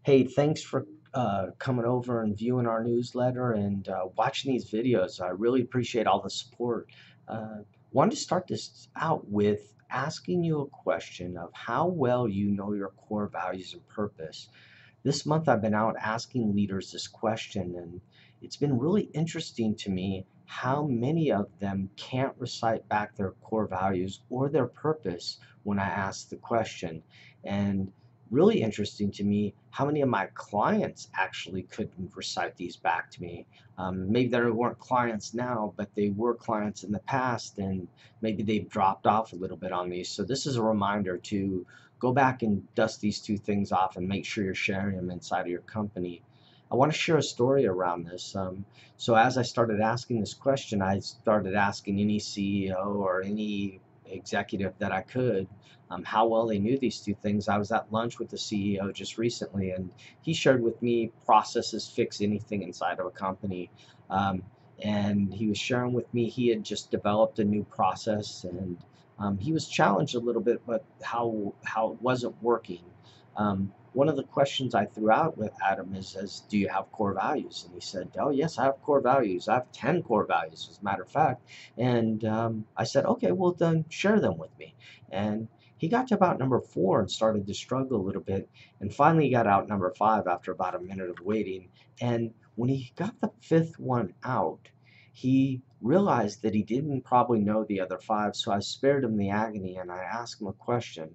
Hey, thanks for coming over and viewing our newsletter and watching these videos. I really appreciate all the support. Wanted to start this out with asking you a question of how well you know your core values and purpose. This month I've been out asking leaders this question, and it's been really interesting to me how many of them can't recite back their core values or their purpose when I ask the question. And really interesting to me how many of my clients actually couldn't recite these back to me. Maybe they weren't clients now, but they were clients in the past, and maybe they've dropped off a little bit on these. So this is a reminder to go back and dust these two things off and make sure you're sharing them inside of your company. I want to share a story around this. So as I started asking this question, I started asking any CEO or any executive that I could how well they knew these two things. I was at lunch with the CEO just recently, and he shared with me processes fix anything inside of a company. Um, and he was sharing with me he had just developed a new process, and he was challenged a little bit, but how it wasn't working. One of the questions I threw out with Adam is, do you have core values? And he said, oh yes, I have core values. I have 10 core values, as a matter of fact. And I said, okay, well then share them with me. And he got to about number 4 and started to struggle a little bit, and finally he got out number 5 after about a minute of waiting. And when he got the 5th one out, he realized that he didn't probably know the other 5, so I spared him the agony and I asked him a question.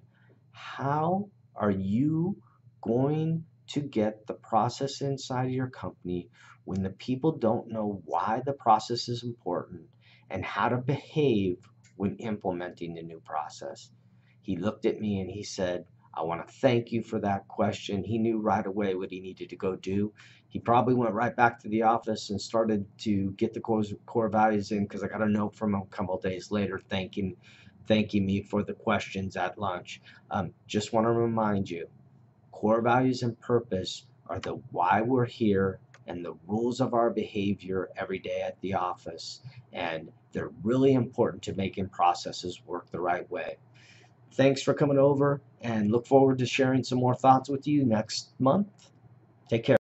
How are you going to get the process inside of your company when the people don't know why the process is important and how to behave when implementing the new process? He looked at me and he said, I want to thank you for that question. He knew right away what he needed to go do. He probably went right back to the office and started to get the core values in, because I got a note from him a couple of days later thanking me for the questions at lunch. Just want to remind you, core values and purpose are the why we're here and the rules of our behavior every day at the office. And they're really important to making processes work the right way. Thanks for coming over, and look forward to sharing some more thoughts with you next month. Take care.